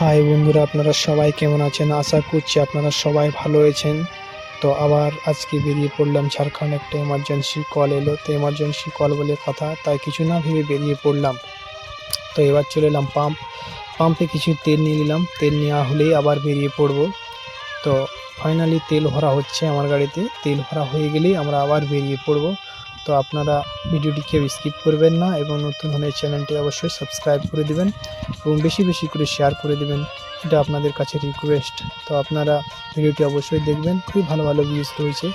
High বন্ধুরা, আপনারা সবাই কেমন আছেন? আশা করছি আপনারা সবাই ভালো আছেন। তো আবার আজকে বেরিয়ে পড়লাম ঝাড়খণ্ড। একটা এমার্জেন্সি কল এলো, তো এমার্জেন্সি কল বলে কথা, তাই কিছু না ভেবে বেরিয়ে পড়লাম। তো এবার চলে এলাম পাম্পে কিছু তেল নিয়ে নিলাম। তেল নেওয়া হলেই আবার বেরিয়ে পড়বো। তো ফাইনালি তেল ভরা হচ্ছে আমার গাড়িতে। তেল ভরা হয়ে গেলেই আমরা আবার বেরিয়ে পড়বো। তো আপনারা ভিডিওটি কেউ স্কিপ করবেন না এবং নতুন হলে চ্যানেলটি অবশ্যই সাবস্ক্রাইব করে দেবেন এবং বেশি বেশি করে শেয়ার করে দেবেন, এটা আপনাদের কাছে রিকোয়েস্ট। তো আপনারা ভিডিওটি অবশ্যই দেখবেন, খুবই ভালো ভালো ভিউজ রয়েছে।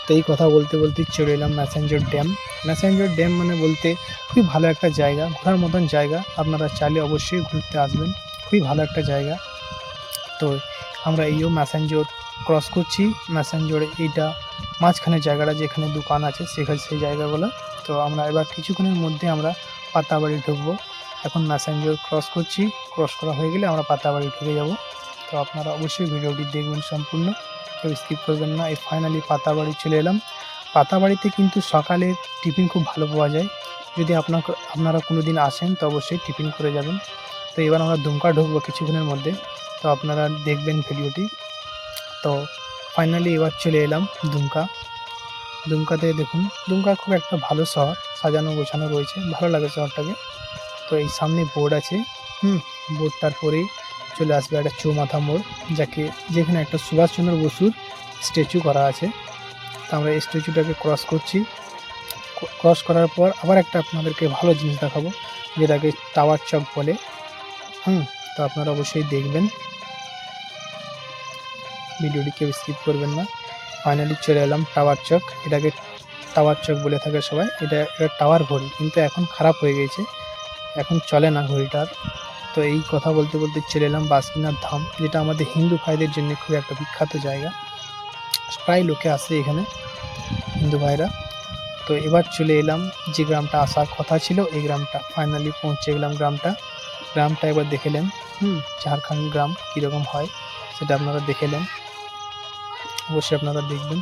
তো এই কথা বলতে বলতে চলে এলাম ম্যাসেঞ্জর ড্যাম। ম্যাসেঞ্জর ড্যাম মানে বলতে খুবই ভালো একটা জায়গা, ঘোরার মতন জায়গা। আপনারা চাইলে অবশ্যই ঘুরতে আসবেন, খুবই ভালো একটা জায়গা। তো আমরা এইও ম্যাসেঞ্জর ক্রস করছি। ম্যাসেঞ্জরে এইটা মাঝখানে জায়গাটা যেখানে দোকান আছে সেখানে সেই জায়গাগুলো। তো আমরা এবার কিছুক্ষণের মধ্যে আমরা পাতাবাড়ি ঢুকবো। এখন ম্যাসেঞ্জর ক্রস করছি, ক্রস করা হয়ে গেলে আমরা পাতাবাড়ি ঢুকে যাব। তো আপনারা অবশ্যই ভিডিওটি দেখবেন সম্পূর্ণ, কেউ স্কিপ করবেন না। এই ফাইনালি পাতাবাড়ি চলে এলাম। পাতাবাড়িতে কিন্তু সকালে টিফিন খুব ভালো পাওয়া যায়। যদি আপনারা কোনো দিন আসেন তো অবশ্যই টিফিন করে যাবেন। তো এবার আমরা দুমকা ঢুকবো কিছুক্ষণের মধ্যে, তো আপনারা দেখবেন ভিডিওটি। তো ফাইনালি এবার চলে এলাম দুমকাতে। দেখুন, দুমকা খুব একটা ভালো শহর, সাজানো গোছানো রয়েছে, ভালো লাগে শহরটাকে। তো এই সামনে বোর্ড আছে, বোর্ডটার পরেই চলে আসবে একটা চৌমাথা মোড়, যেখানে একটা সুভাষচন্দ্র বসুর স্ট্যাচু করা আছে। তো আমরা এই স্ট্যাচুটাকে ক্রস করছি। ক্রস করার পর আবার একটা আপনাদেরকে ভালো জিনিস দেখাবো, যেটাকে টাওয়ার চক বলে। তো আপনারা অবশ্যই দেখবেন, ভিডিওটি কেউ স্কিপ করবেন না। ফাইনালি চলে এলাম টাওয়ার চক। এটাকে টাওয়ার চক বলে থাকে সবাই। এটা টাওয়ার ঘড়ি, কিন্তু এখন খারাপ হয়ে গেছে, এখন চলে না ঘড়িটার। তো এই কথা বলতে বলতে চলে এলাম বাসুকিনাথ ধাম, যেটা আমাদের হিন্দু ভাইদের জন্য খুব একটা বিখ্যাত জায়গা। প্রায় লোকে আসে এখানে, হিন্দু ভাইরা। তো এবার চলে এলাম যে গ্রামটা আসার কথা ছিল, এই গ্রামটা ফাইনালি পৌঁছে গেলাম। গ্রামটা এবার দেখেলেন, ঝাড়খণ্ড গ্রাম কীরকম হয় সেটা আপনারা দেখেলেন, অবশ্যই আপনারা দেখবেন।